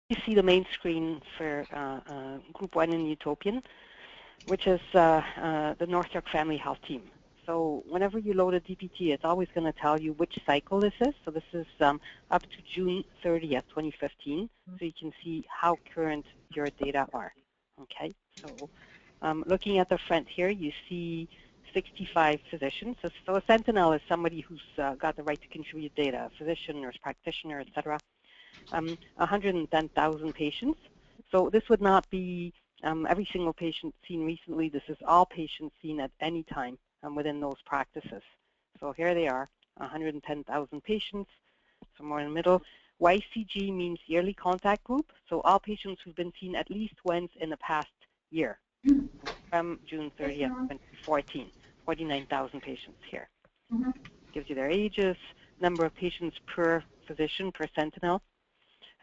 you see the main screen for Group 1 in Utopian, which is the North York Family Health Team. So whenever you load a DPT, it's always going to tell you which cycle this is. So this is up to June 30th, 2015, so you can see how current your data are. Okay, so looking at the front here, you see 65 physicians. So a sentinel is somebody who's got the right to contribute data, a physician, nurse practitioner, etc. 110,000 patients. So this would not be every single patient seen recently. This is all patients seen at any time within those practices. So here they are, 110,000 patients, somewhere in the middle. YCG means yearly contact group, so all patients who've been seen at least once in the past year, from June 30th, 2014, 49,000 patients here. Gives you their ages, number of patients per physician, per sentinel.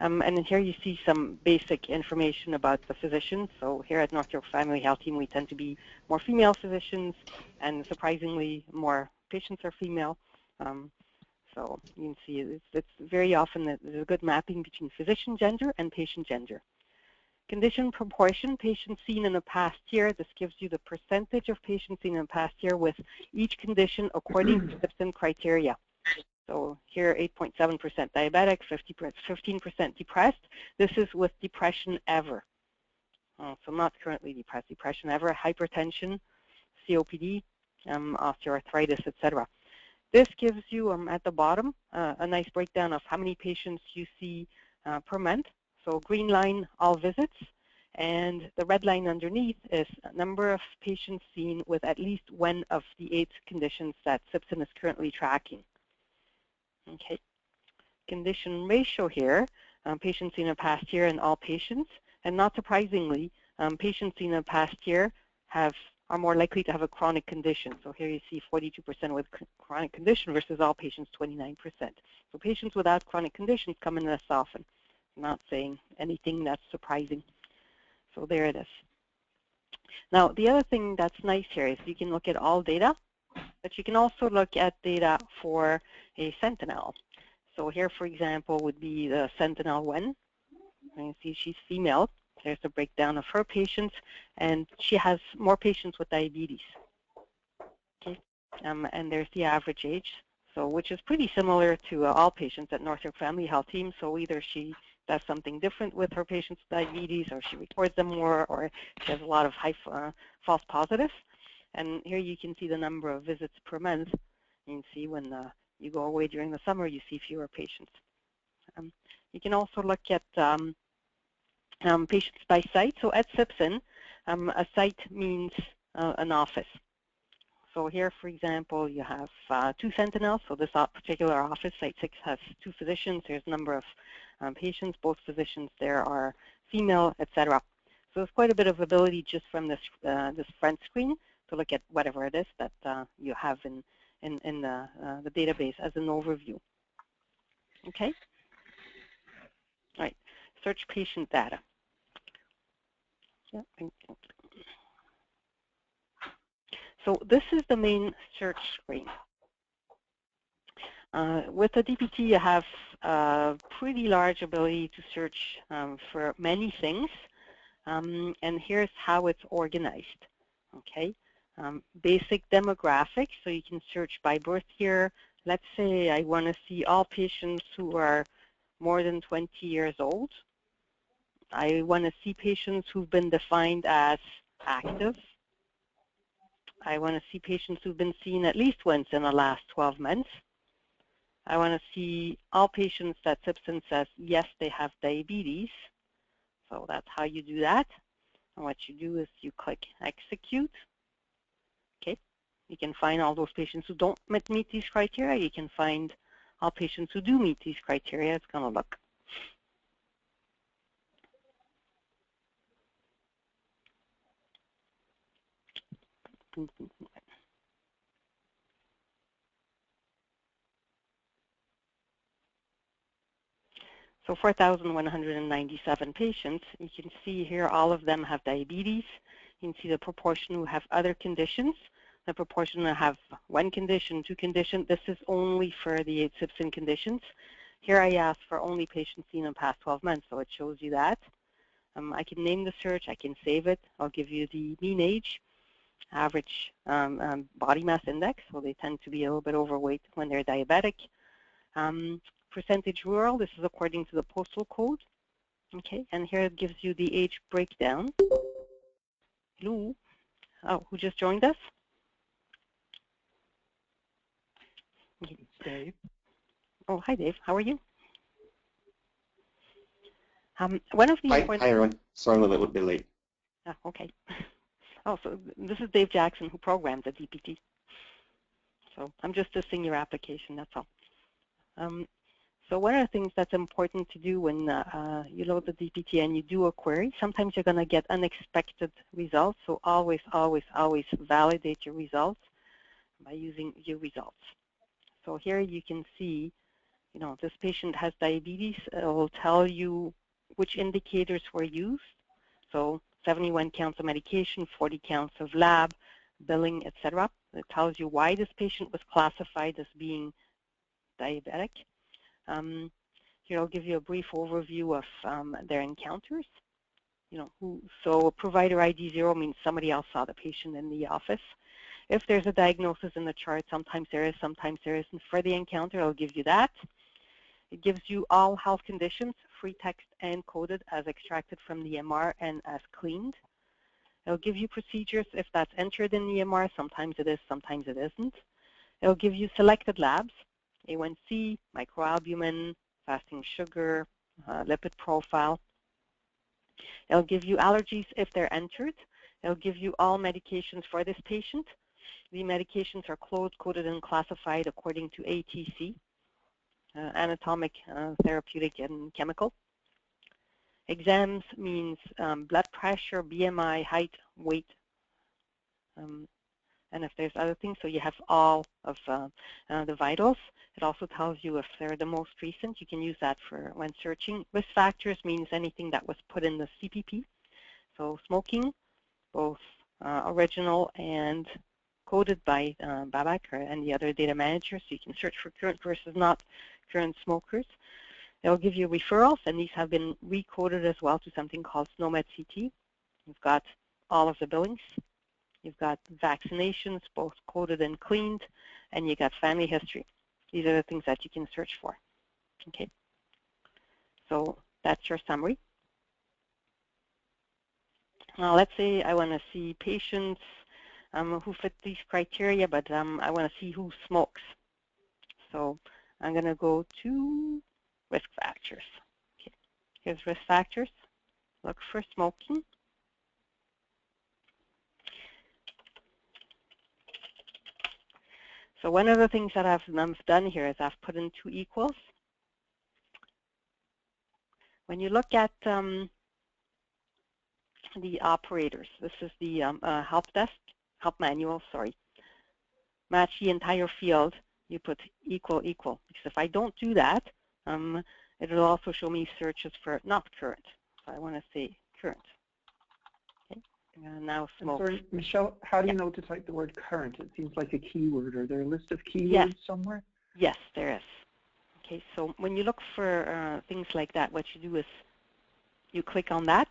And then here you see some basic information about the physicians. So here at North York Family Health Team, we tend to be more female physicians, and surprisingly, more patients are female. So you can see it's very often that there's a good mapping between physician gender and patient gender. Condition proportion, patients seen in the past year. This gives you the percentage of patients seen in the past year with each condition according to CPCSSN criteria. So here, 8.7% diabetic, 15% depressed. This is with depression ever. So not currently depressed, depression ever, hypertension, COPD, osteoarthritis, etc. This gives you at the bottom a nice breakdown of how many patients you see per month. So green line, all visits, and the red line underneath is number of patients seen with at least one of the 8 conditions that CPCSSN is currently tracking. Okay, condition ratio here, patients in the past year and all patients, and not surprisingly, patients in the past year are more likely to have a chronic condition. So here you see 42% with chronic condition versus all patients 29%. So patients without chronic conditions come in less often. I'm not saying anything that's surprising. So there it is. Now the other thing that's nice here is you can look at all data, but you can also look at data for a sentinel. So here, for example, would be the sentinel 1. You can see she's female. There's a breakdown of her patients, and she has more patients with diabetes. Okay, and there's the average age, so which is pretty similar to all patients at North York Family Health Team. So either she does something different with her patients with diabetes, or she records them more, or she has a lot of high false positives. And here you can see the number of visits per month. You can see when you go away during the summer, you see fewer patients. You can also look at patients by site. So at CPCSSN, a site means an office. So here, for example, you have 2 sentinels. So this particular office, Site 6, has 2 physicians. There's a number of patients. Both physicians there are female, etc. So there's quite a bit of ability just from this front screen to look at whatever it is that you have in the database as an overview. Okay? All right, search patient data. Yeah, so this is the main search screen. With the DPT, you have a pretty large ability to search for many things, and here's how it's organized. Okay, basic demographics, so you can search by birth year. Let's say I want to see all patients who are more than 20 years old. I want to see patients who've been defined as active. I want to see patients who've been seen at least once in the last 12 months. I want to see all patients that CPCSSN says, yes, they have diabetes. So that's how you do that. And what you do is you click execute. Okay. You can find all those patients who don't meet these criteria. You can find all patients who do meet these criteria. It's going to look. So 4,197 patients. You can see here all of them have diabetes. You can see the proportion who have other conditions, the proportion that have 1 condition, 2 conditions. This is only for the 8 CPCSSN conditions. Here I ask for only patients seen in the past 12 months, so it shows you that. I can name the search, I can save it. I'll give you the mean age, average body mass index, so they tend to be a little bit overweight when they're diabetic. Percentage rural, this is according to the postal code. Okay, and here it gives you the age breakdown. Hello? Oh, who just joined us? It's Dave. Oh, hi, Dave. How are you? One of the Hi, everyone. Sorry I'm a little bit late. Okay. Oh, so this is Dave Jackson, who programmed the DPT. So I'm just assisting your application, that's all. So one of the things that's important to do when you load the DPT and you do a query, sometimes you're going to get unexpected results. So always, always, always validate your results by using your results. So here you can see, you know, this patient has diabetes. It will tell you which indicators were used. So 71 counts of medication, 40 counts of lab, billing, etc. It tells you why this patient was classified as being diabetic. Here I'll give you a brief overview of their encounters. You know, so provider ID 0 means somebody else saw the patient in the office. If there's a diagnosis in the chart, sometimes there is, sometimes there isn't. For the encounter, I'll give you that. It gives you all health conditions, free text and coded as extracted from the EMR and as cleaned. It'll give you procedures if that's entered in the EMR. Sometimes it is, sometimes it isn't. It'll give you selected labs, A1C, microalbumin, fasting sugar, lipid profile. It'll give you allergies if they're entered. It'll give you all medications for this patient. The medications are coded and classified according to ATC, anatomic, therapeutic, and chemical. Exams means blood pressure, BMI, height, weight, and if there's other things, so you have all of the vitals. It also tells you if they're the most recent. You can use that for when searching. Risk factors means anything that was put in the CPP. So smoking, both original and coded by Babak and the other data managers. So you can search for current versus not current smokers. It'll give you referrals, and these have been recoded as well to something called SNOMED CT. You've got all of the billings. You've got vaccinations, both coded and cleaned, and you got family history. These are the things that you can search for. Okay, so that's your summary. Now, let's say I want to see patients who fit these criteria, but I want to see who smokes. So I'm going to go to risk factors. Okay, here's risk factors. Look for smoking. So one of the things that I've done here is I've put in 2 equals. When you look at the operators, this is the help desk, help manual, sorry. Match the entire field, you put equal, equal. Because if I don't do that, it will also show me searches for not current. So I want to say current. Okay. Now smoke. Sorry, Michelle, how do you know to type the word current? It seems like a keyword. Are there a list of keywords somewhere? Yes, there is. Okay, so when you look for things like that, what you do is you click on that,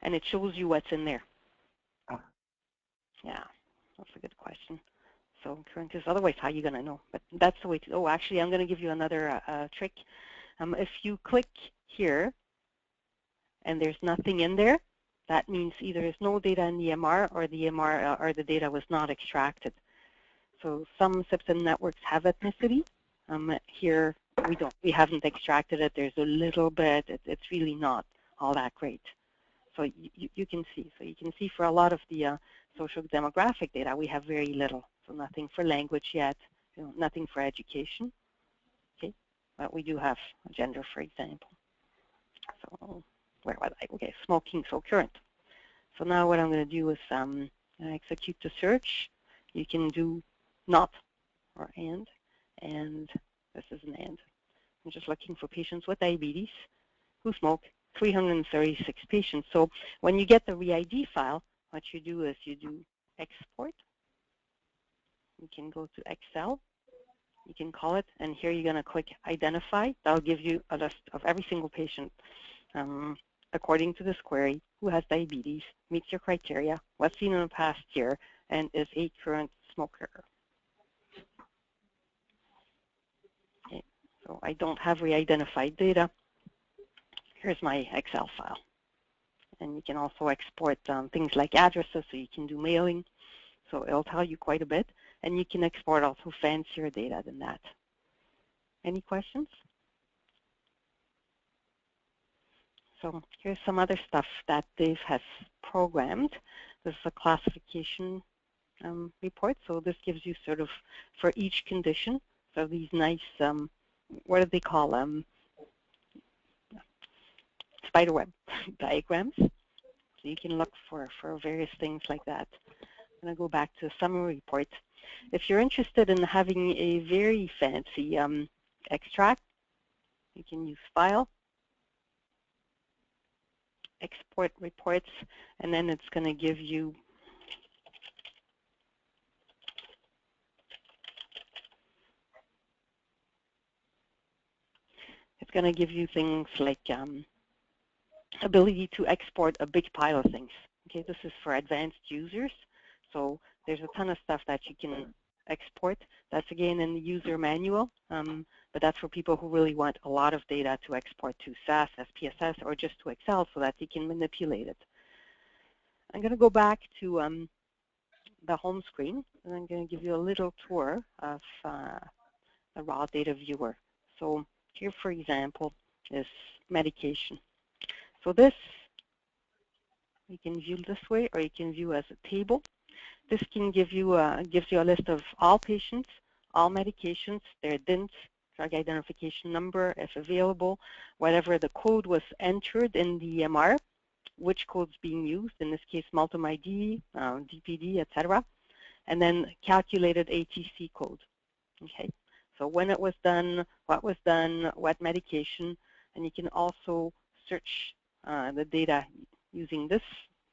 and it shows you what's in there. Ah. Yeah, that's a good question. So current is otherwise how are you going to know? But that's the way to. Oh, actually, I'm going to give you another trick. If you click here, and there's nothing in there, that means either there's no data in the EMR or the EMR or the data was not extracted. So some SIPs networks have ethnicity. Here we don't. We haven't extracted it. There's a little bit. It's really not all that great. So you can see. So you can see for a lot of the social demographic data, we have very little. So nothing for language yet. You know, nothing for education. Okay, but we do have gender, for example. So where was I? Okay, smoking. So current. So now what I'm going to do is execute the search. You can do not or and this is an and. I'm just looking for patients with diabetes who smoke, 336 patients. So when you get the ReID file, what you do is you do export. You can go to Excel, you can call it, and here you're going to click Identify. That'll give you a list of every single patient according to this query who has diabetes, meets your criteria, was seen in the past year, and is a current smoker. Okay, so I don't have re-identified data. Here's my Excel file. And you can also export things like addresses, so you can do mailing. So it'll tell you quite a bit. And you can export also fancier data than that. Any questions? So here's some other stuff that Dave has programmed. This is a classification report. So this gives you sort of, for each condition, so these nice, what do they call them? Spiderweb diagrams. So you can look for various things like that. I'm going to go back to the summary report. If you're interested in having a very fancy extract, you can use File, Export Reports, and then it's going to give you things like ability to export a big pile of things. Okay, this is for advanced users. So there's a ton of stuff that you can export. That's again in the user manual, but that's for people who really want a lot of data to export to SAS, SPSS, or just to Excel so that they can manipulate it. I'm going to go back to the home screen, and I'm going to give you a little tour of the raw data viewer. So here, for example, is medication. So this, you can view this way, or you can view as a table. This can give you gives you a list of all patients, all medications, their DINT, drug identification number, if available, whatever the code was entered in the EMR, which code's being used, in this case, Multum ID, DPT, etc., and then calculated ATC code. Okay, so when it was done, what medication, and you can also search the data using this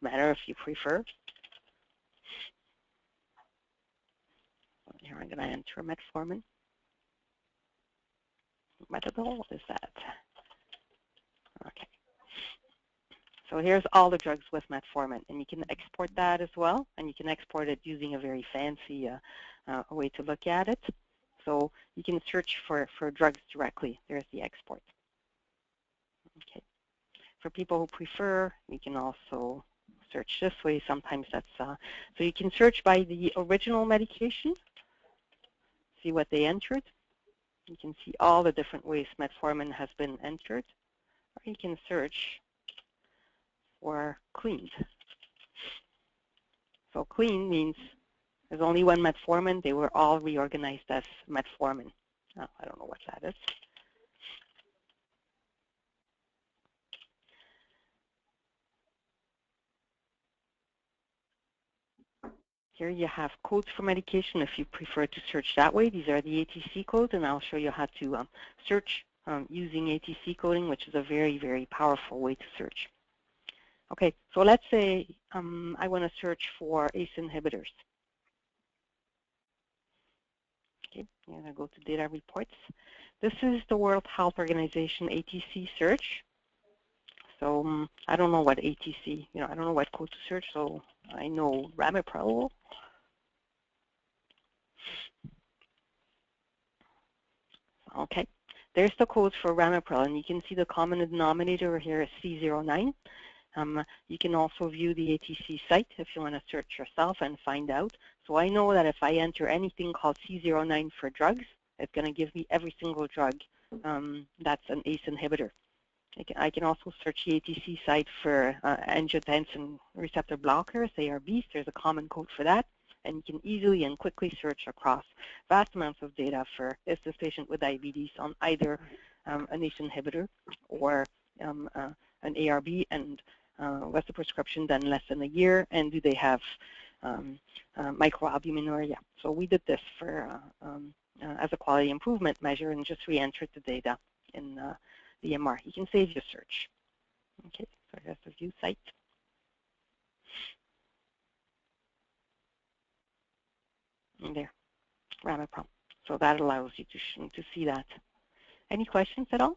manner if you prefer. Here I'm going to enter metformin. Metadol, what is that? Okay. So here's all the drugs with metformin, and you can export that as well, and you can export it using a very fancy way to look at it. So you can search for drugs directly. There's the export. Okay. For people who prefer, you can also search this way. Sometimes that's so you can search by the original medication, see what they entered. You can see all the different ways metformin has been entered, or you can search for cleaned. So clean means there's only one metformin. They were all reorganized as metformin. Oh, I don't know what that is. Here you have codes for medication if you prefer to search that way. These are the ATC codes, and I'll show you how to search using ATC coding, which is a very, very powerful way to search. Okay, so let's say I want to search for ACE inhibitors. Okay, I'm going to go to data reports. This is the World Health Organization ATC search. So I don't know what ATC, I don't know what code to search, so I know ramipril. Okay, there's the codes for ramipril, and you can see the common denominator here is C09. You can also view the ATC site if you want to search yourself and find out. So I know that if I enter anything called C09 for drugs, it's going to give me every single drug that's an ACE inhibitor. I can also search the ATC site for angiotensin receptor blockers, ARBs. There's a common code for that. And you can easily and quickly search across vast amounts of data for is this patient with diabetes on either an ACE inhibitor or an ARB, and was the prescription done less than a year, and do they have microalbuminuria. So we did this for as a quality improvement measure and just re-entered the data in the EMR. You can save your search. Okay, so here's the view site. And there, ramipril. So that allows you to see that. Any questions at all?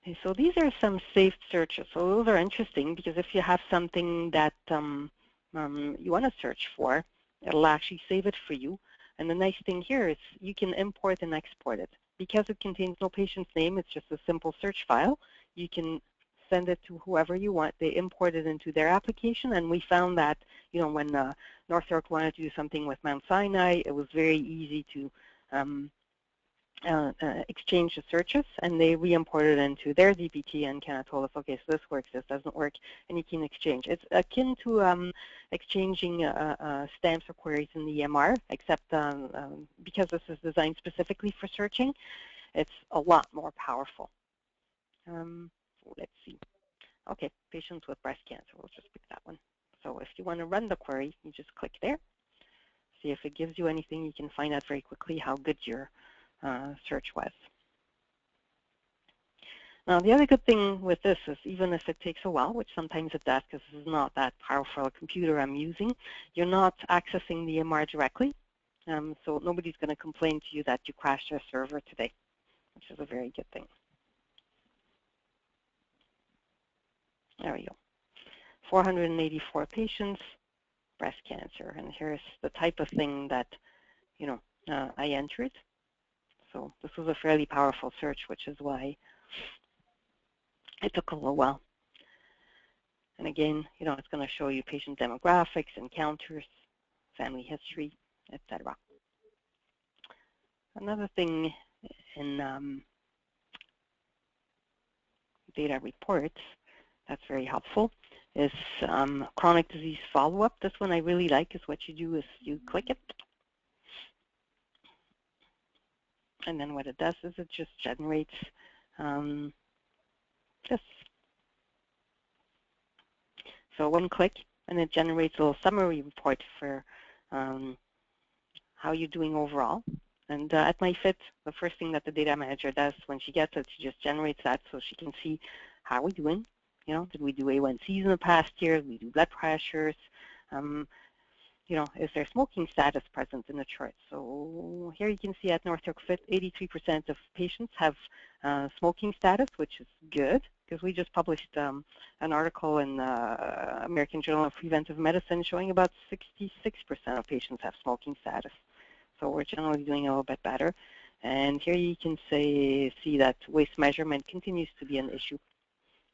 Okay, so these are some saved searches. So those are interesting because if you have something that you want to search for, it'll actually save it for you. And the nice thing here is you can import and export it. Because it contains no patient's name, it's just a simple search file. You can send it to whoever you want. They import it into their application, and we found that, you know, when North York wanted to do something with Mount Sinai, it was very easy to exchange the searches, and they re-imported it into their DPT and kind of told us, okay, so this works, this doesn't work, and you can exchange. It's akin to exchanging stamps or queries in the EMR, except because this is designed specifically for searching, it's a lot more powerful. Let's see. Okay, patients with breast cancer, we'll just pick that one. So if you want to run the query, you just click there. See if it gives you anything. You can find out very quickly how good your search was. Now, the other good thing with this is even if it takes a while, which sometimes it does because this is not that powerful a computer I'm using, you're not accessing the EMR directly. So nobody's going to complain to you that you crashed your server today, which is a very good thing. There we go. 484 patients, breast cancer. And here's the type of thing that, you know, I entered. So this was a fairly powerful search, which is why it took a little while. And again, you know, it's going to show you patient demographics, encounters, family history, etc. Another thing in data reports that's very helpful is chronic disease follow-up. This one I really like is what you do is you click it. And then what it does is it just generates this. So one click, and it generates a little summary report for how you're doing overall. And at MyFit, the first thing that the data manager does when she gets it, she just generates that so she can see how we're doing. You know, did we do A1Cs in the past year? Did we do blood pressures? You know, is there smoking status present in the chart? So here you can see at North York Fit, 83% of patients have smoking status, which is good because we just published an article in American Journal of Preventive Medicine showing about 66% of patients have smoking status. So we're generally doing a little bit better. And here you can see that waste measurement continues to be an issue.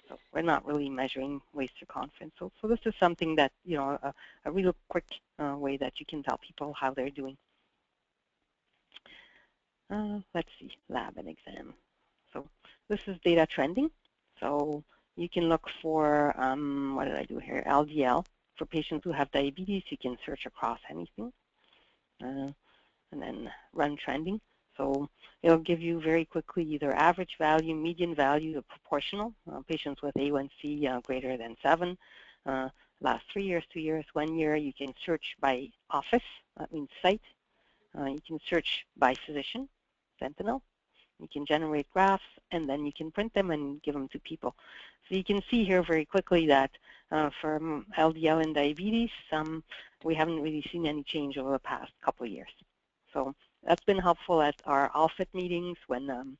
So we're not really measuring waste circumference. So this is something that, you know, a real quick way that you can tell people how they're doing. Let's see, lab and exam. So this is data trending. So you can look for, what did I do here, LDL. For patients who have diabetes, you can search across anything. And then run trending. So it'll give you very quickly either average value, median value, or proportional. Patients with A1C greater than 7, last 3 years, 2 years, 1 year. You can search by office, that means site. You can search by physician, sentinel. You can generate graphs, and then you can print them and give them to people. So you can see here very quickly that for LDL and diabetes, we haven't really seen any change over the past couple of years. So that's been helpful at our all-fit meetings when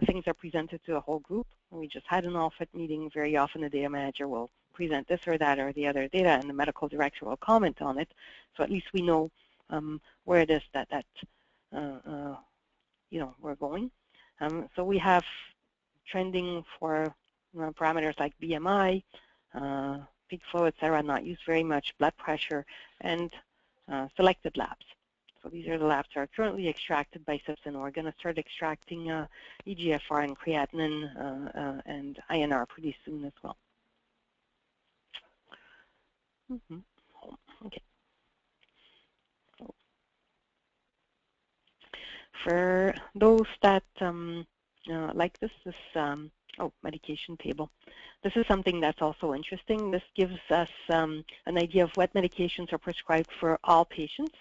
things are presented to a whole group. We just had an all-fit meeting. Very often the data manager will present this or that or the other data, and the medical director will comment on it. So at least we know where it is that you know, we're going. So we have trending for parameters like BMI, peak flow, etc., not used very much, blood pressure, and selected labs. So these are the labs that are currently extracted by SIPS, and we're going to start extracting EGFR and creatinine and INR pretty soon as well. Okay. So for those that like this medication table. This is something that's also interesting. This gives us an idea of what medications are prescribed for all patients.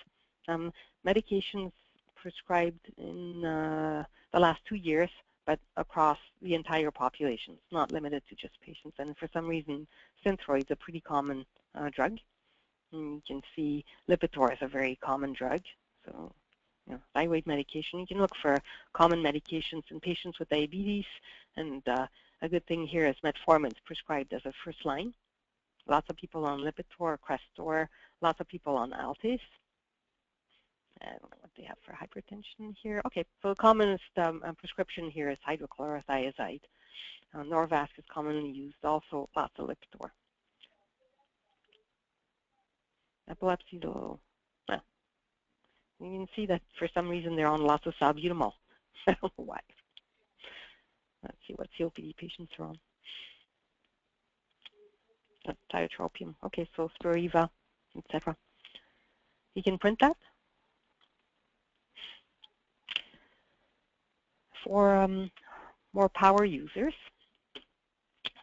Medications prescribed in the last 2 years, but across the entire population. It's not limited to just patients. And for some reason, Synthroid's a pretty common drug. And you can see Lipitor is a very common drug. So, thyroid medication. You can look for common medications in patients with diabetes. And a good thing here is metformin is prescribed as a first line. Lots of people on Lipitor, Crestor, lots of people on Altes. I don't know what they have for hypertension here. Okay, so the commonest prescription here is hydrochlorothiazide. Norvasc is commonly used, also lots of Lipitor. Epilepsy, though, well, you can see that for some reason they're on lots of salbutamol. I don't know why. Let's see what COPD patients are on. Tiotropium. Okay, so Spiriva, etc. You can print that. For more power users,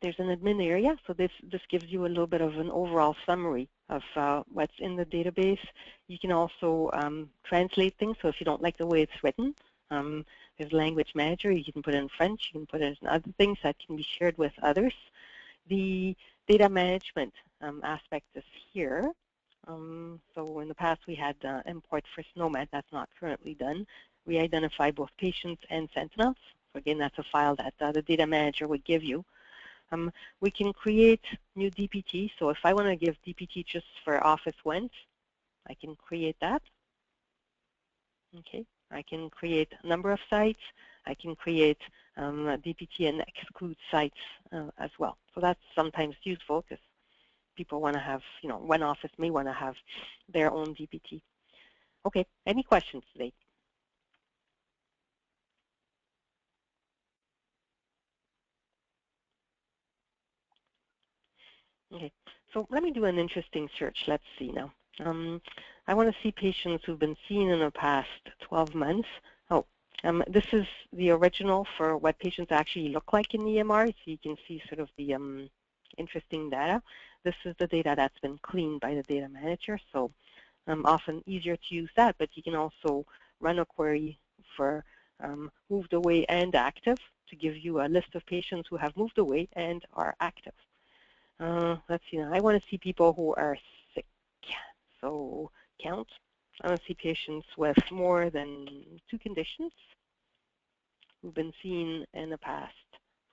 there's an admin area, so this gives you a little bit of an overall summary of what's in the database. You can also translate things, so if you don't like the way it's written, there's a language manager. You can put it in French, you can put it in other things that can be shared with others. The data management aspect is here. So in the past we had import for SNOMED. That's not currently done. We identify both patients and sentinels. So again, that's a file that the data manager would give you. We can create new DPT. So if I want to give DPT just for Office Went, I can create that. Okay, I can create a number of sites. I can create DPT and exclude sites as well. So that's sometimes useful because people want to have, one office may want to have their own DPT. Okay, any questions today? Okay, so let me do an interesting search. Let's see now. I want to see patients who've been seen in the past 12 months. Oh, this is the original for what patients actually look like in the EMR, so you can see sort of the interesting data. This is the data that's been cleaned by the data manager, so often easier to use that, but you can also run a query for moved away and active to give you a list of patients who have moved away and are active. Let's see now. I want to see people who are sick. So count. I want to see patients with more than 2 conditions who've been seen in the past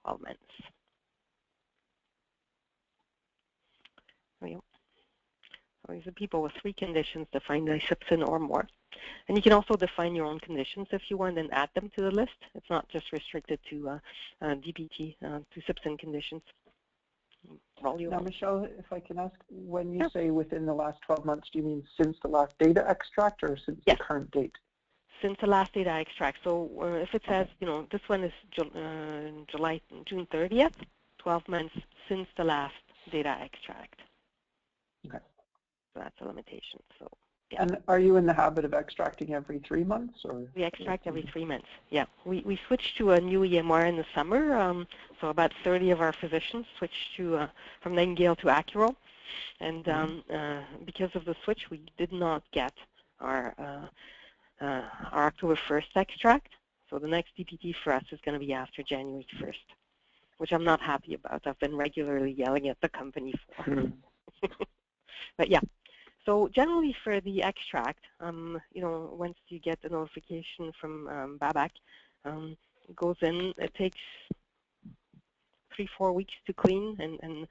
12 months. There we go. So these are people with 3 conditions defined by CPCSSN or more. And you can also define your own conditions if you want and add them to the list. It's not just restricted to DPT, to CPCSSN conditions. Now, Michelle, if I can ask, when you say within the last 12 months, do you mean since the last data extract or since the current date? Since the last data extract. So if it says, this one is June 30th, 12 months since the last data extract. Okay. So that's a limitation. So. Yeah. And are you in the habit of extracting every 3 months, or? We extract every 3 months. Yeah, we switched to a new EMR in the summer. So about 30 of our physicians switched to from Nightingale to Accuro, and because of the switch, we did not get our October 1st extract. So the next DPT for us is going to be after January 1st, which I'm not happy about. I've been regularly yelling at the company for. But yeah. So generally for the extract, once you get the notification from BABAC, it goes in. It takes 3-4 weeks to clean and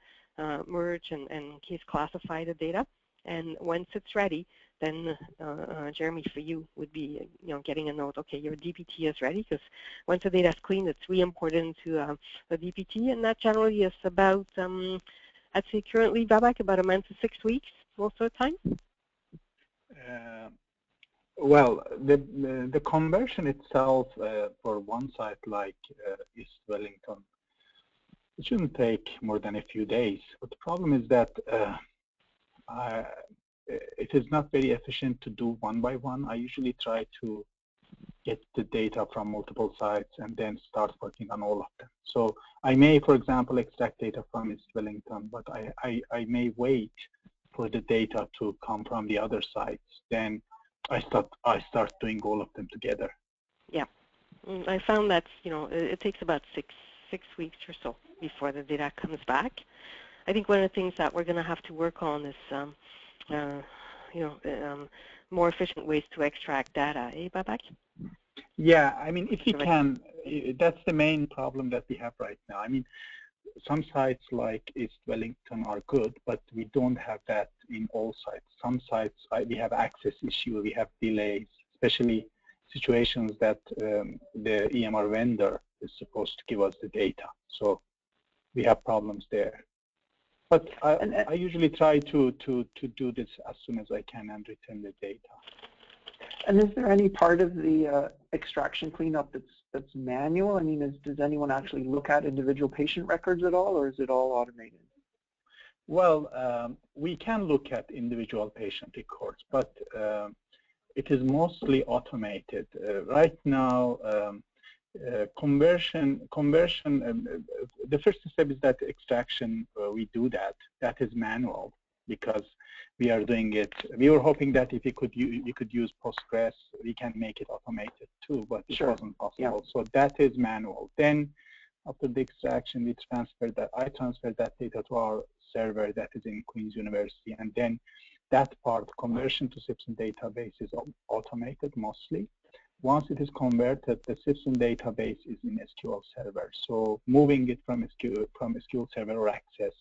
merge and case classify the data. And once it's ready, then Jeremy, for you, would be getting a note. Okay, your DPT is ready, because once the data is cleaned, it's re-imported into the DPT, and that generally is about I'd say currently BABAC about a month to 6 weeks. Most of the time? Well, the conversion itself for one site like East Wellington, it shouldn't take more than a few days. But the problem is that it is not very efficient to do one by one. I usually try to get the data from multiple sites and then start working on all of them. So I may, for example, extract data from East Wellington, but I may wait for the data to come from the other sites. Then I start doing all of them together. Yeah, I found that it takes about six weeks or so before the data comes back. I think one of the things that we're going to have to work on is more efficient ways to extract data, Babak? Yeah, I mean, if you can, that's the main problem that we have right now. I mean, some sites like East Wellington are good, but we don't have that in all sites. Some sites, we have access issue, we have delays, especially situations that the EMR vendor is supposed to give us the data. So we have problems there. But I usually try to do this as soon as I can and return the data. And is there any part of the extraction cleanup that's manual? I mean, does anyone actually look at individual patient records at all, or is it all automated? Well, we can look at individual patient records, but it is mostly automated. Right now, conversion. The first step is that extraction. We do that. That is manual because we are doing it. We were hoping that if you could use Postgres, we can make it automated too, but it wasn't possible. Yeah. So that is manual. Then after the extraction, we transferred that. I transferred that data to our server that is in Queen's University, and then that part, conversion to CPCSSN database, is automated mostly. Once it is converted, the CPCSSN database is in SQL Server. So moving it from SQL Server or Access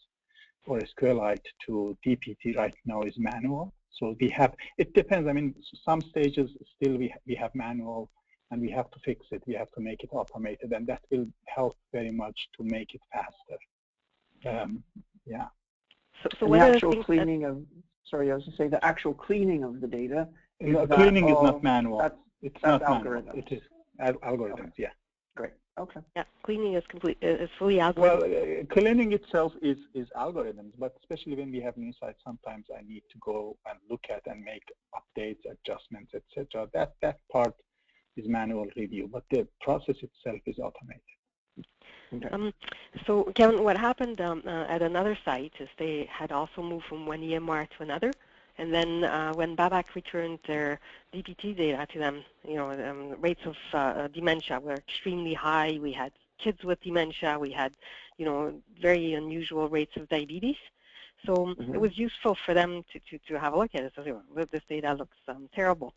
or SQLite to DPT right now is manual. So we have, it depends. I mean, some stages still we have manual, and we have to fix it. We have to make it automated, and that will help very much to make it faster. Yeah. So the actual cleaning of, sorry, I was going to say the actual cleaning of the data. Cleaning is not manual. It's not algorithms. Manual. It is algorithms. Okay. Yeah. Great. Okay. Yeah, cleaning is fully algorithm. Well, cleaning itself is algorithms, but especially when we have new sites, sometimes I need to go and look at and make updates, adjustments, etc. That part is manual review, but the process itself is automated. Okay. So, Kevin, what happened at another site is they had also moved from one EMR to another, and then when Babak returned their DPT data to them, rates of dementia were extremely high. We had kids with dementia. We had, very unusual rates of diabetes. So it was useful for them to have a look at it. So this data looks terrible.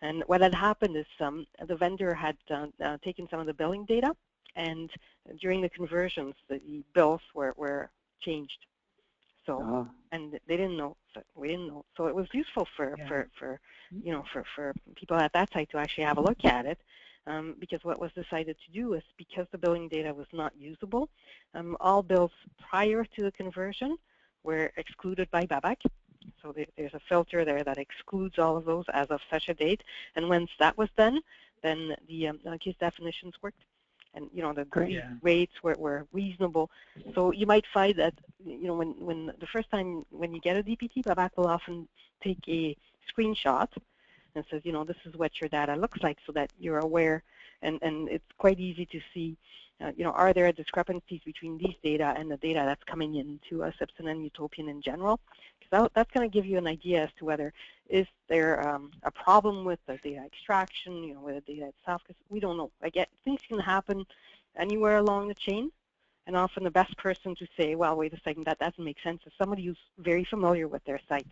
And what had happened is the vendor had taken some of the billing data, and during the conversions, the bills were changed. So and they didn't know. So we didn't know. So it was useful for people at that site to actually have a look at it, because what was decided to do is, because the billing data was not usable, all bills prior to the conversion were excluded by Babak. So there's a filter there that excludes all of those as of such a date. And once that was done, then the case definitions worked. And the rates were reasonable. So you might find that when the first time when you get a DPT, Babak will often take a screenshot and says, this is what your data looks like, so that you're aware. And it's quite easy to see, are there discrepancies between these data and the data that's coming into CPCSSN and Utopian in general? Because that's going to give you an idea as to whether is there a problem with the data extraction, with the data itself, because we don't know. Again, things can happen anywhere along the chain, and often the best person to say, well, wait a second, that doesn't make sense, is somebody who's very familiar with their site,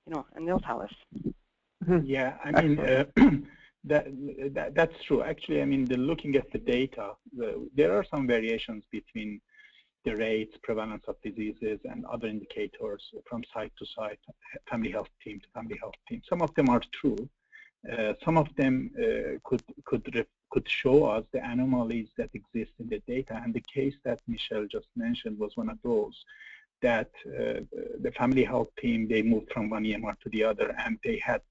and they'll tell us. Yeah, I mean, that's true. Actually, I mean, looking at the data, there are some variations between the rates, prevalence of diseases, and other indicators from site to site, family health team to family health team. Some of them are true. Some of them could show us the anomalies that exist in the data. And the case that Michelle just mentioned was one of those, that the family health team, they moved from one EMR to the other, and they had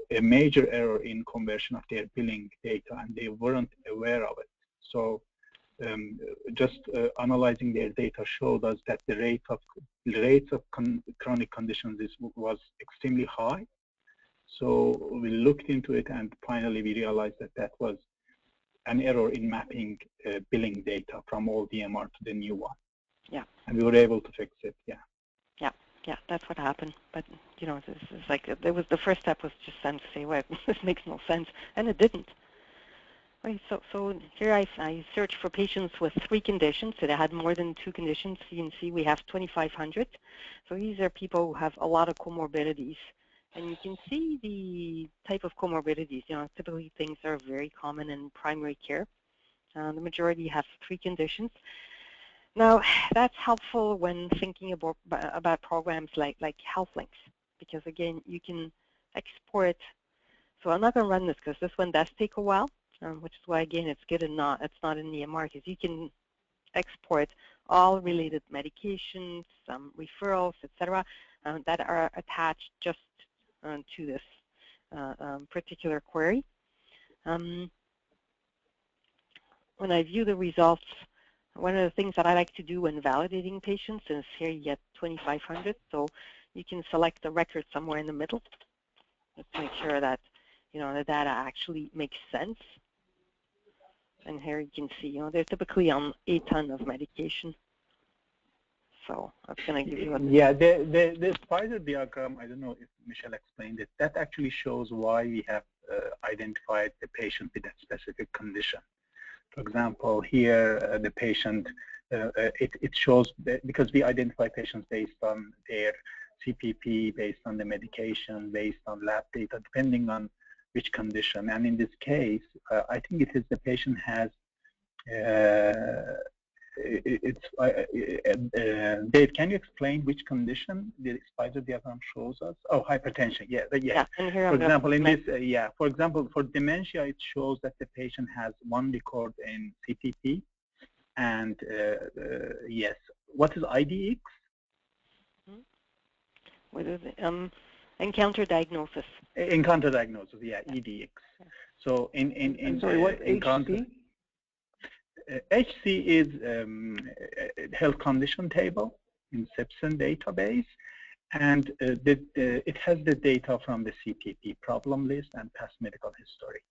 a major error in conversion of their billing data, and they weren't aware of it. So just analyzing their data showed us that the rates of chronic conditions was extremely high. So we looked into it, and finally we realized that was an error in mapping billing data from old EMR to the new one. Yeah. And we were able to fix it. Yeah. Yeah, that's what happened. But this is like, the first step was just them to say, well, this makes no sense, and it didn't. Right, so here I searched for patients with 3 conditions. So they had more than 2 conditions. You can see we have 2,500. So these are people who have a lot of comorbidities. And you can see the type of comorbidities. Typically things are very common in primary care. The majority have 3 conditions. Now, that's helpful when thinking about programs like HealthLinks, because again, you can export. So I'm not going to run this because this one does take a while. Which is why, again, it's good and it's not in the EMR, because you can export all related medications, referrals, etc., that are attached just to this particular query. When I view the results, one of the things that I like to do when validating patients is here you get 2,500, so you can select the record somewhere in the middle. Let's make sure that the data actually makes sense. And here you can see, they're typically on a ton of medication. So that's going to give you a... Yeah, the spider diagram, I don't know if Michelle explained it, that actually shows why we have identified the patient with a specific condition. For example, here the patient, it shows that because we identify patients based on their CPP, based on the medication, based on lab data, depending on which condition. And in this case, I think it is the patient has, Dave, can you explain which condition the spider diagram shows us? Oh, hypertension, yeah. And here for example, in this, for example, for dementia, it shows that the patient has 1 record in CPP. And yes, what is IDX? What is it? Encounter diagnosis. Encounter diagnosis, yeah, EDX. So in sorry, what HC? HC is health condition table in CPCSSN database, and it has the data from the CPP problem list and past medical history.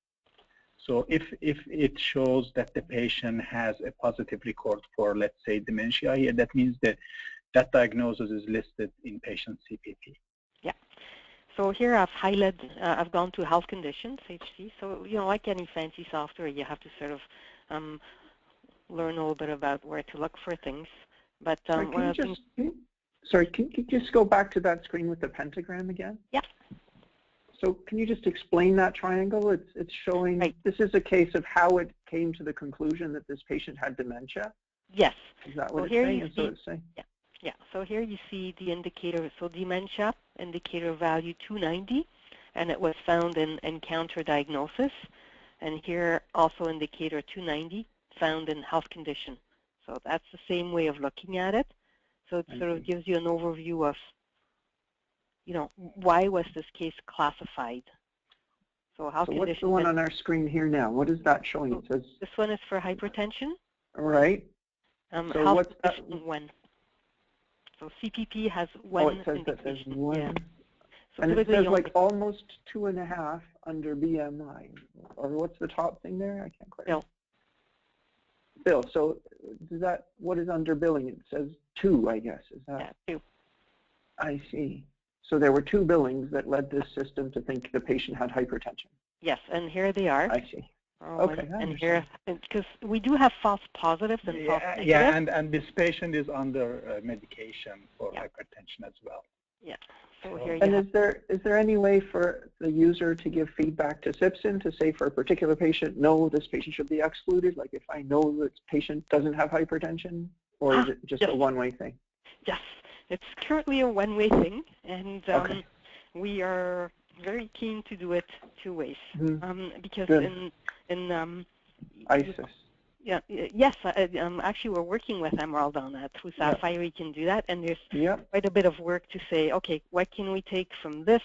So if it shows that the patient has a positive record for, let's say, dementia here, that means that that diagnosis is listed in patient CPP. Yeah. So here I've highlighted, I've gone to health conditions, HC. So, like any fancy software, you have to sort of learn a little bit about where to look for things. But sorry, can you just go back to that screen with the pentagram again? Yeah. So can you just explain that triangle? It's showing, right. This is a case of how it came to the conclusion that this patient had dementia? Yes. Is that what it's saying? So it's saying? Yeah. Yeah, so here you see the indicator, so dementia, indicator value 290, and it was found in encounter diagnosis. And here also indicator 290, found in health condition. So that's the same way of looking at it. So it sort of gives you an overview of, why was this case classified? So health condition. What's the one on our screen here now? What is that showing? So it says this one is for hypertension. Right. So health what's that one? So CPP has 1 Oh, it says that there's 1. Yeah. So and it says like almost 2.5 under BMI. Or what's the top thing there? I can't quite. Bill. So does that, what is under billing? It says 2, I guess. Is that? Yeah, 2. I see. So there were 2 billings that led this system to think the patient had hypertension. Yes, and here they are. I see. Okay. And here, because we do have false positives and false negatives. Yeah, and this patient is under medication for hypertension as well. Yeah. So here and is there any way for the user to give feedback to CPCSSN to say for a particular patient, no, this patient should be excluded? Like if I know this patient doesn't have hypertension, or is it just a one-way thing? Yes, it's currently a one-way thing, and we are very keen to do it 2 ways. Because in ISIS. Yeah. Yes. Actually, we're working with Emerald on that. Through Sapphire, we can do that, and there's quite a bit of work to say, okay, what can we take from this?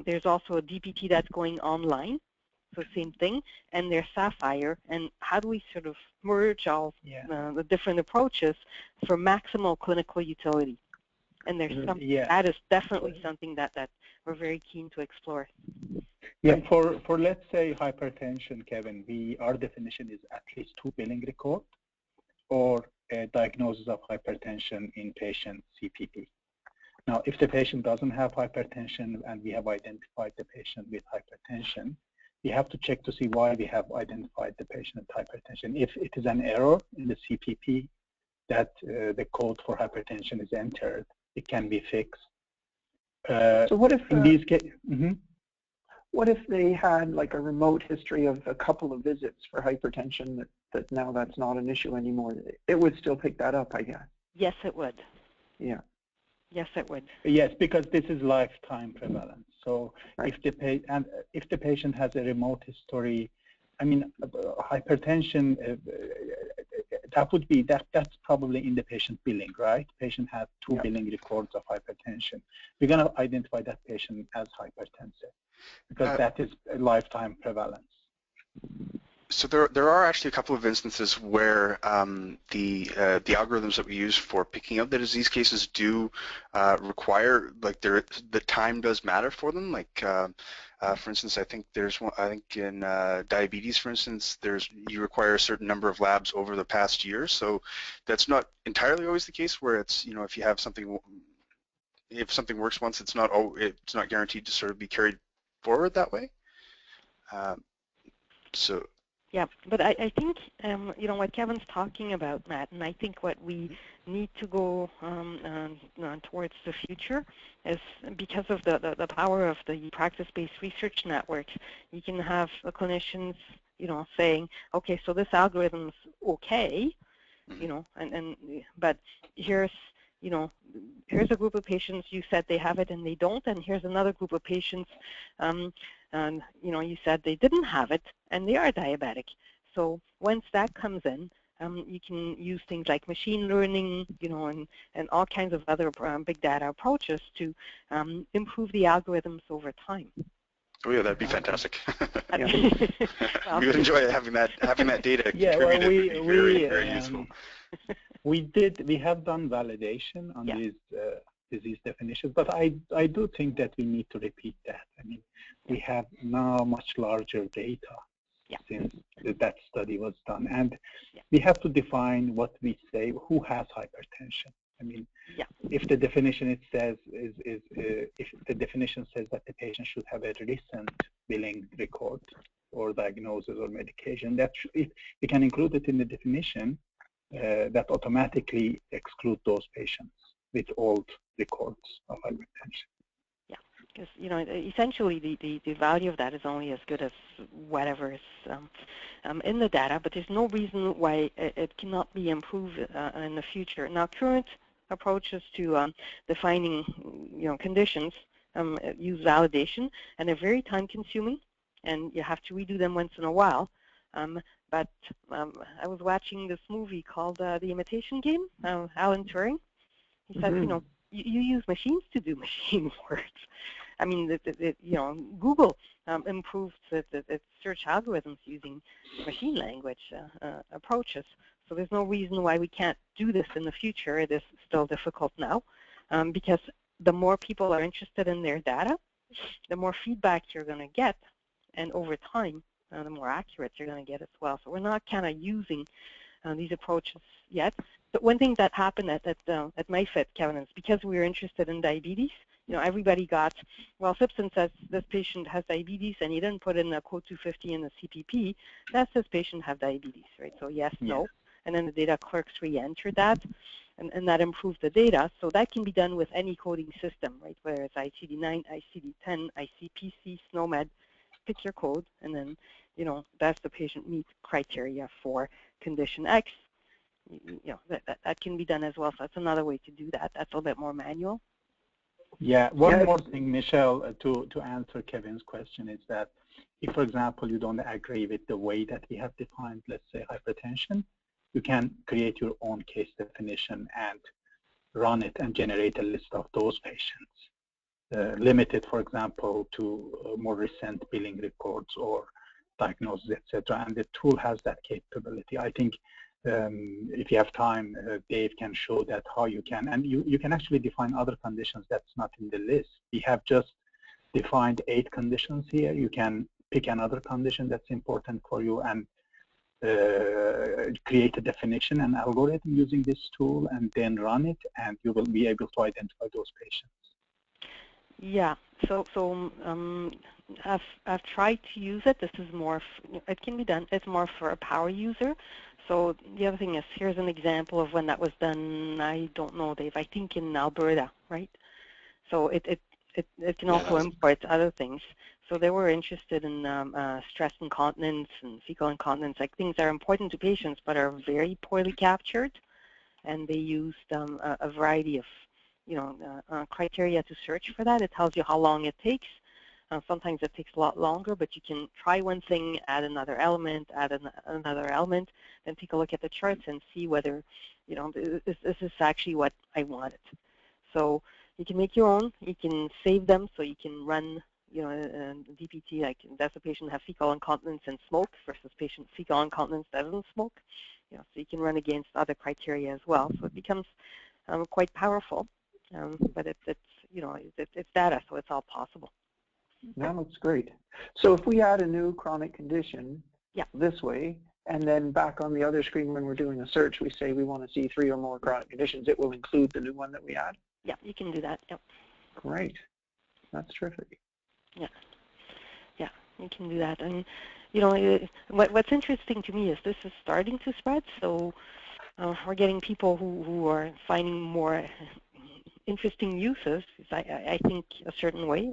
There's also a DPT that's going online, so same thing, and there's Sapphire, and how do we sort of merge all the different approaches for maximal clinical utility? And there's some that is definitely something that we're very keen to explore. Yeah, for let's say hypertension, Kevin, our definition is at least 2 billing records or a diagnosis of hypertension in patient CPP. Now, if the patient doesn't have hypertension and we have identified the patient with hypertension, we have to check to see why we have identified the patient with hypertension. If it is an error in the CPP that the code for hypertension is entered, it can be fixed. So what if in these cases? What if they had like a remote history of a couple of visits for hypertension that now that's not an issue anymore? It would still pick that up, I guess. Yes, it would. Yeah. Yes, it would. Yes, because this is lifetime prevalence. So right. if the patient has a remote history, I mean, hypertension, that's probably in the patient billing, right? Patient has two billing records of hypertension. We're going to identify that patient as hypertensive because that is a lifetime prevalence. So there are actually a couple of instances where the algorithms that we use for picking out the disease cases do require, like, the time does matter for them. Like for instance, I think there's one. I think in diabetes, for instance, you require a certain number of labs over the past year. So that's not entirely always the case. Where it's, you know, if you have something, if something works once, it's not guaranteed to sort of be carried forward that way. So. Yeah, but I think, you know, what Kevin's talking about, Matt, and I think what we need to go towards the future is because of the power of the practice-based research networks, you can have the clinicians, you know, saying, okay, so this algorithm's okay, you know, but here's, you know, here's a group of patients, you said they have it and they don't, and here's another group of patients, and, you know, you said they didn't have it and they are diabetic. So once that comes in, you can use things like machine learning, you know, and all kinds of other big data approaches to improve the algorithms over time. Oh yeah, that'd be fantastic. Well, we would enjoy having that data. Yeah, well, very useful. We have done validation on these disease definitions, but I do think that we need to repeat that. I mean, we have now much larger data since that study was done, and we have to define what we say, who has hypertension. I mean, if the definition it says if the definition says that the patient should have a recent billing record or diagnosis or medication, that we can include it in the definition. That automatically exclude those patients with old records of hypertension. Yeah, because, you know, essentially the value of that is only as good as whatever is in the data, but there's no reason why it cannot be improved in the future. Now, current approaches to defining, you know, conditions use validation, and they're very time-consuming, and you have to redo them once in a while. But I was watching this movie called The Imitation Game, Alan Turing. He said, you know, you use machines to do machine work. I mean, you know, Google improved its search algorithms using machine language approaches. So there's no reason why we can't do this in the future. It is still difficult now because the more people are interested in their data, the more feedback you're going to get, and over time, the more accurate you're going to get as well. So we're not kind of using these approaches yet. But one thing that happened at MyFit, Kevin, is because we were interested in diabetes, you know, everybody got, well, Simpson says this patient has diabetes and he didn't put in a code 250 in the CPP, does this patient have diabetes, right? So yes, no. And then the data clerks re-entered that, and that improved the data. So that can be done with any coding system, right? Whether it's ICD-9, ICD-10, ICPC, SNOMED, pick your code, and then, you know, does the patient meet criteria for condition X? You know, that can be done as well. So that's another way to do that. That's a little bit more manual. Yeah, one more thing, Michelle, to answer Kevin's question is that if, for example, you don't agree with the way that we have defined, let's say, hypertension, you can create your own case definition and run it and generate a list of those patients. Limited, for example, to more recent billing records or diagnosis, etc. And the tool has that capability. I think if you have time, Dave can show that how you can, and you can actually define other conditions that's not in the list. We have just defined 8 conditions here. You can pick another condition that's important for you and create a definition and algorithm using this tool and then run it, and you will be able to identify those patients. Yeah, so I've tried to use it. This is more, it can be done. It's more for a power user. So the other thing is, here's an example of when that was done. I don't know, Dave. I think in Alberta, right? So it can also import other things. So they were interested in stress incontinence and fecal incontinence, like things that are important to patients but are very poorly captured. And they used a variety of, criteria to search for that. It tells you how long it takes. Sometimes it takes a lot longer, but you can try one thing, add another element, another element, then take a look at the charts and see whether, this is actually what I wanted. So you can make your own. You can save them, so you can run, DPT, like does the patient have fecal incontinence and smoke versus patient fecal incontinence doesn't smoke. So you can run against other criteria as well. So it becomes quite powerful, but it's data, so it's all possible. That looks great. So if we add a new chronic condition this way, and then back on the other screen when we're doing a search, we say we want to see 3 or more chronic conditions, it will include the new one that we add? Yeah, you can do that. Yep. Great. That's terrific. Yeah, you can do that. And what's interesting to me is this is starting to spread. So we're getting people who are finding more interesting uses. I think a certain way,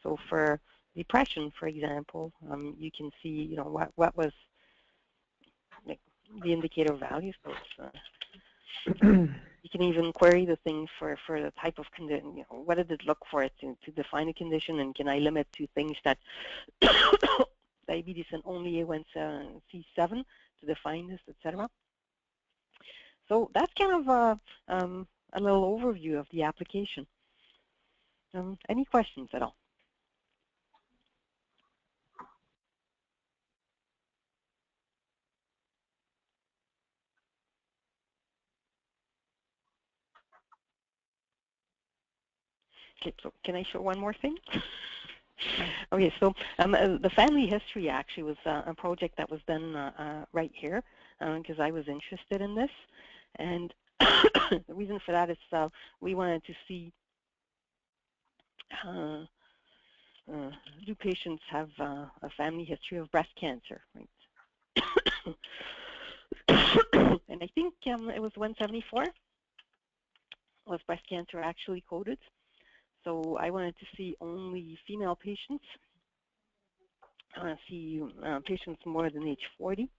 So for depression, for example, you can see, what was the indicator value. So you can even query the thing for the type of condition. What did it look for it to define a condition, and can I limit to things that diabetes and only A1C7 to define this, etc. So that's kind of a little overview of the application. Any questions at all? Okay, so can I show one more thing? Okay, so the family history actually was a project that was done right here because I was interested in this. And the reason for that is we wanted to see do patients have a family history of breast cancer, right? And I think it was 174 was breast cancer actually coded. So I wanted to see only female patients. I want to see patients more than age 40.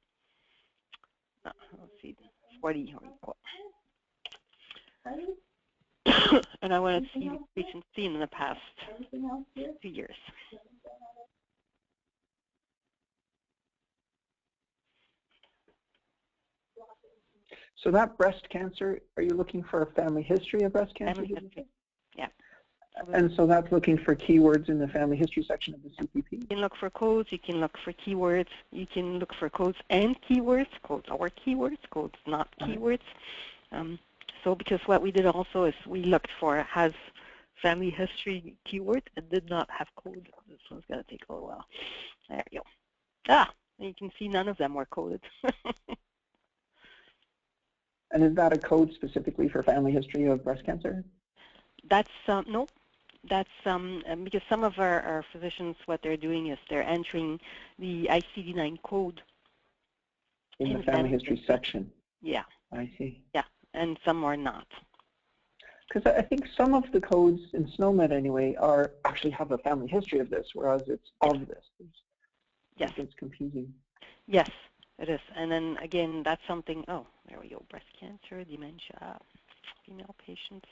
Let's see, 40 or equal. And I want to see patients seen in the past 2 years. So that breast cancer, are you looking for a family history of breast cancer? Family history. Yeah. And so that's looking for keywords in the family history section of the CPP? You can look for codes, you can look for keywords, you can look for codes and keywords, codes or keywords, codes not keywords. So because what we did also is we looked for has family history keyword and did not have code. This one's going to take a little while. There you go. You can see none of them were coded. And is that a code specifically for family history of breast cancer? That's, no. That's because some of our physicians, what they're doing is they're entering the ICD-9 code in the family history section. Yeah. I see. Yeah, and some are not. Because I think some of the codes in SNOMED anyway actually have a family history of this, whereas it's of this. Yes. It's confusing. Yes, it is. And then again, that's something. Oh, there we go. Breast cancer, dementia, female patients.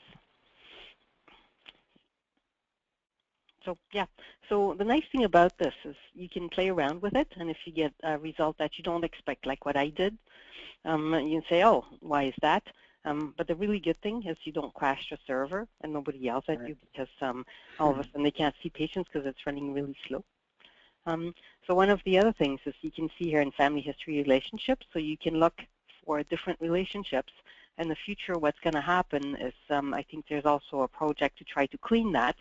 So yeah, so the nice thing about this is you can play around with it, and if you get a result that you don't expect, like what I did, you can say, oh, why is that? But the really good thing is you don't crash the server and nobody yells at you because all of a sudden they can't see patients because it's running really slow. So one of the other things is you can see here in family history relationships, so you can look for different relationships. In the future, what's going to happen is I think there's also a project to try to clean that.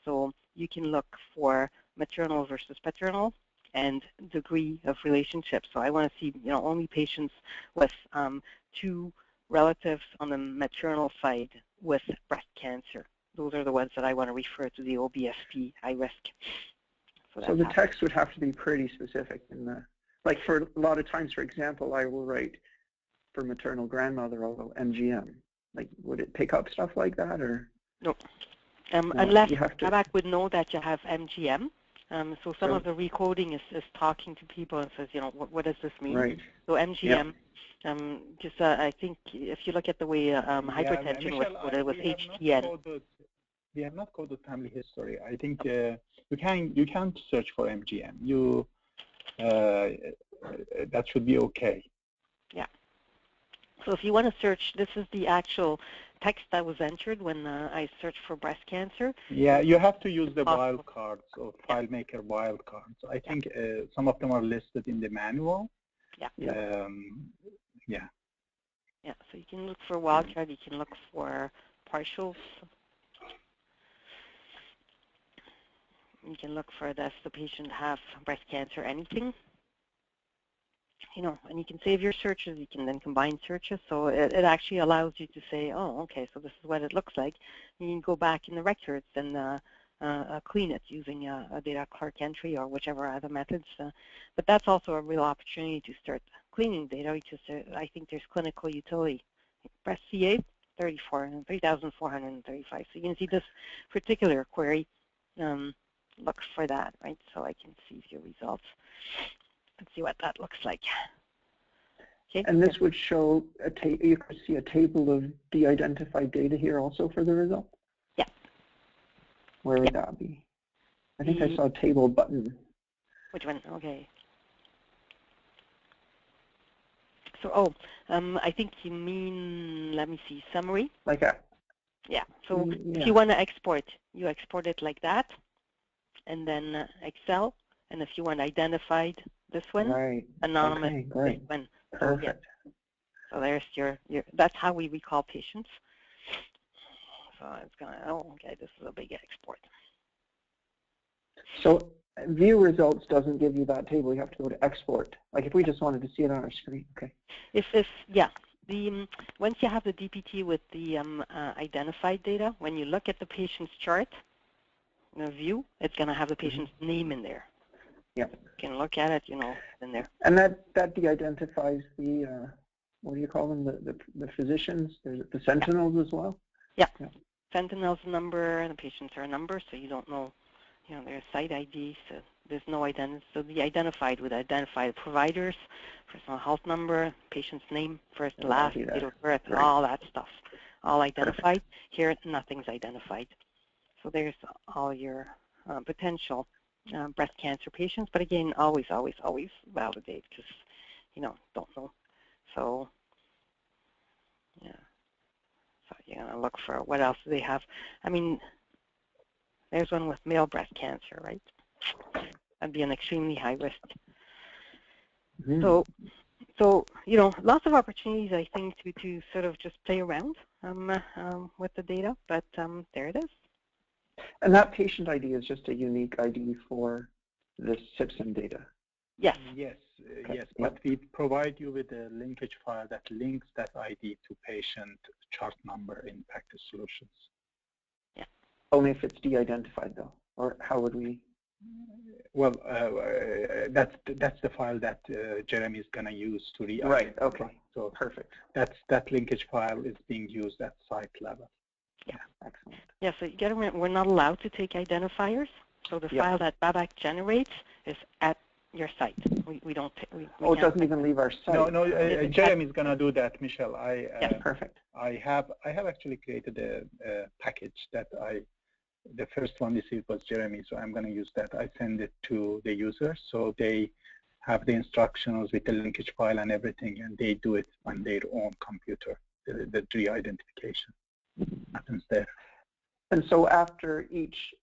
So you can look for maternal versus paternal and degree of relationship. So I want to see, only patients with 2 relatives on the maternal side with breast cancer. those are the ones that I want to refer to the OBSP high risk. So the text would have to be pretty specific in the, like for a lot of times, for example, I will write for maternal grandmother, although MGM. Like, would it pick up stuff like that, or? No. Unless BABAC would know that you have MGM. So some of the recoding is talking to people and says, you know, what does this mean? Right. So MGM, just I think if you look at the way hypertension was coded, was HTN. We have not coded family history. I think you can search for MGM. That should be okay. Yeah. So if you want to search, this is the actual text that was entered when I searched for breast cancer. Yeah, you have to use the wildcards or FileMaker wildcards. I think some of them are listed in the manual. Yeah. Yeah. So you can look for wildcard. You can look for partials. You can look for does the patient have breast cancer, anything. You know, and you can save your searches. You can then combine searches. So it actually allows you to say, oh, okay, so this is what it looks like. You can go back in the records and clean it using a data clerk entry or whichever other methods. But that's also a real opportunity to start cleaning data because I think there's clinical utility. Breast CA, 3,435. So you can see this particular query looks for that, right? So I can see your results. Let's see what that looks like. Okay. And this would show you could see a table of de-identified data here also for the result? Yeah. Where would that be? I think I saw a table button. Which one? Okay. So, I think you mean, let me see, summary? Like that? Yeah. So if you want to export, you export it like that, and then Excel. And if you want identified, this one, right. anonymous, okay, great. this one. Perfect. So there's your, that's how we recall patients. So it's going to, oh, okay, this is a big export. So view results doesn't give you that table. You have to go to export. Like if we just wanted to see it on our screen, okay. Once you have the DPT with the identified data, when you look at the patient's chart, view, it's going to have the patient's name in there. Yeah. You can look at it, in there. And that de-identifies the, what do you call them, the physicians, there's the sentinels as well? Yeah. Sentinels number, and the patients are a number, so you don't know, their site ID, so there's no identity. So the identified would identify the providers, personal health number, patient's name, first, last, date of birth, right. All that stuff, all identified. Perfect. Here, nothing's identified. So there's all your potential breast cancer patients, but again, always validate because, don't know. So, yeah. So you're going to look for what else do they have. I mean, there's one with male breast cancer, right? That'd be an extremely high risk. Mm-hmm. So lots of opportunities, I think, to sort of just play around with the data, but there it is. And that patient ID is just a unique ID for the CPCSSN data? Yes. Yes, okay. Yes, but we provide you with a linkage file that links that ID to patient chart number in Practice Solutions. Yeah. Only if it's de-identified, though, or how would we? Well, that's the file that Jeremy is going to use to re-identify. Right. Okay. So perfect. That linkage file is being used at site level. Yeah. Excellent. Yeah, so you got to remember, we're not allowed to take identifiers. So the file that BABAC generates is at your site. We don't. It doesn't even leave our site. No, Jeremy's going to do that, Michelle. Perfect. I have actually created a package that the first one received was Jeremy, so I'm going to use that. I send it to the user, so they have the instructions with the linkage file and everything, and they do it on their own computer. The re-identification happens there. And so after each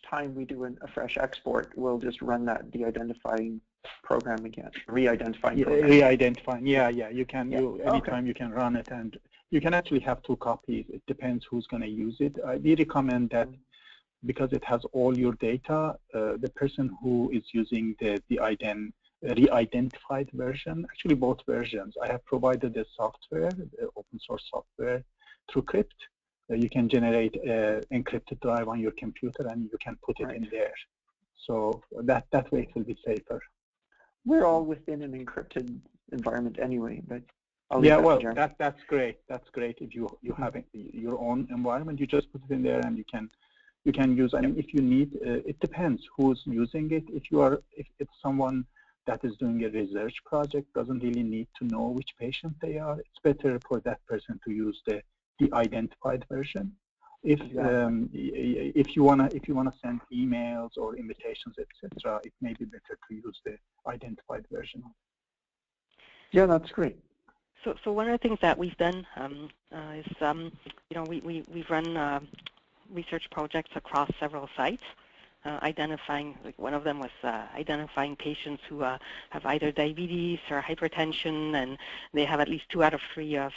time we do a fresh export, we'll just run that de-identifying program again, re-identifying program. Re-identifying, yeah. You can anytime you can run it, and you can actually have 2 copies. It depends who's going to use it. We recommend that because it has all your data, the person who is using the re-identified version, actually both versions. I have provided the software, the open source software through Crypt, you can generate an encrypted drive on your computer and you can put it in there. So that way it will be safer. We're all within an encrypted environment anyway, but yeah, well, that's great. That's great. If you have your own environment, you just put it in there and you can use. I mean, if you need, it depends who's using it. If it's someone that is doing a research project, doesn't really need to know which patient they are. It's better for that person to use the identified version. If you wanna send emails or invitations, etc., it may be better to use the identified version. Yeah, that's great. So one of the things that we've done is, you know, we've run research projects across several sites, identifying, like one of them was identifying patients who have either diabetes or hypertension, and they have at least 2 out of 3 of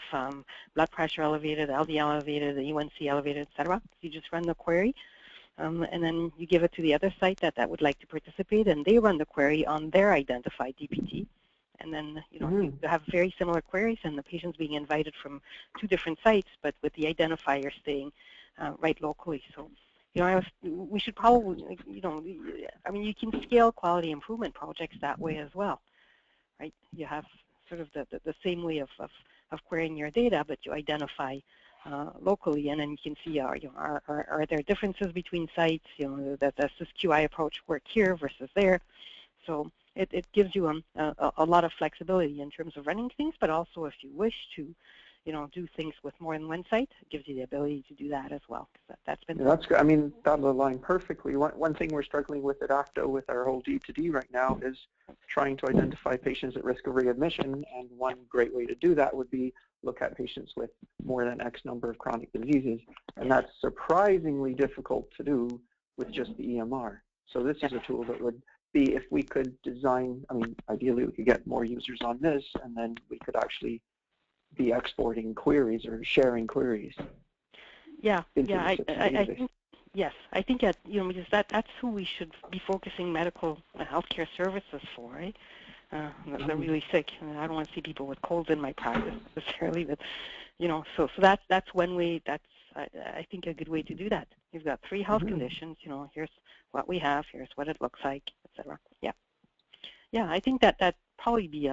blood pressure elevated, LDL elevated, the A1C elevated, etc. You just run the query, and then you give it to the other site that would like to participate, and they run the query on their identified DPT. And then, you know, you have very similar queries, and the patient's being invited from 2 different sites, but with the identifier staying right locally. So, you know, we should probably, you know, I mean, you can scale quality improvement projects that way as well, right? You have sort of the same way of querying your data, but you identify locally, and then you can see, you know, are there differences between sites? You know, does this QI approach work here versus there? So it gives you a lot of flexibility in terms of running things, but also if you wish to, you know, do things with more than one site, it gives you the ability to do that as well. That's been that's good. I mean, that'll align perfectly. One thing we're struggling with at ACTO with our whole D2D right now is trying to identify patients at risk of readmission, and one great way to do that would be look at patients with more than X number of chronic diseases, and that's surprisingly difficult to do with just the EMR. So this is a tool that would be, if we could design, I mean, ideally we could get more users on this, and then we could actually be exporting queries or sharing queries. Yeah, I think, yes, I think that, you know, because that's who we should be focusing medical healthcare services for, right? They're really sick, and I don't want to see people with colds in my practice necessarily, but, you know, so that's one way. That's I think a good way to do that. You've got 3 health conditions. You know, here's what we have, here's what it looks like, etc. Yeah, I think that probably be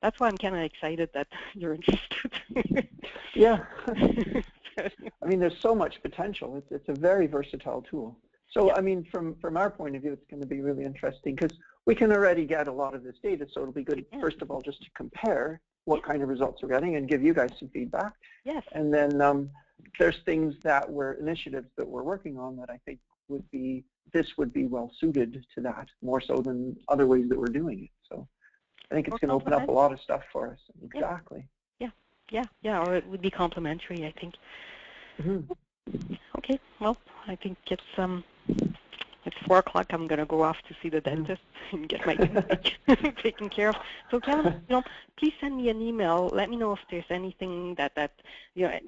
that's why I'm kind of excited that you're interested. Yeah. I mean, there's so much potential. It's a very versatile tool. So, I mean, from our point of view, it's going to be really interesting because we can already get a lot of this data. So it'll be good, first of all, just to compare what kind of results we're getting and give you guys some feedback. Yes. And then there's things initiatives that we're working on that I think this would be well suited to that, more so than other ways that we're doing it. So I think it's going to open up a lot of stuff for us. Exactly. Yeah, or it would be complementary, I think. Okay, well, I think it's 4 o'clock. I'm going to go off to see the dentist and get my tooth taken care of. So, Kevin, you know, please send me an email. Let me know if there's anything that you know,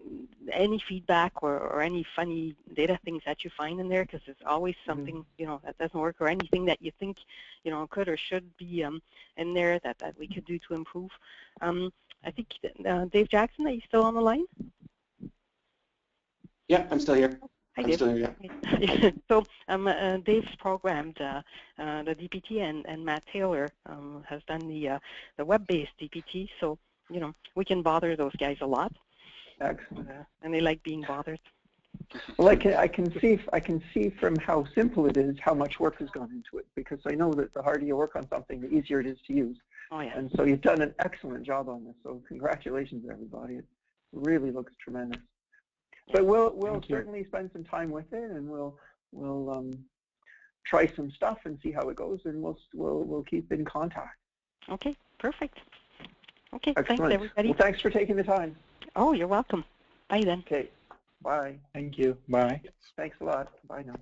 any feedback or any funny data things that you find in there, because there's always something, you know, that doesn't work, or anything that you think, you know, could or should be in there that we could do to improve. I think Dave Jackson, are you still on the line? Yeah, I'm still here. Hi, I'm Dave. still here, yeah. So Dave's programmed the DPT, and Matt Taylor has done the web-based DPT. So, you know, we can bother those guys a lot. Excellent. And they like being bothered. Well, I can see from how simple it is how much work has gone into it, because I know that the harder you work on something, the easier it is to use. Oh, yeah. And so you've done an excellent job on this. So congratulations, everybody. It really looks tremendous. But we'll certainly spend some time with it, and we'll try some stuff and see how it goes, and we'll keep in contact. Okay, perfect. Okay, excellent. Thanks, everybody. Well, thanks for taking the time. Oh, you're welcome. Bye then. Okay, bye. Thank you. Bye. Thanks a lot. Bye now.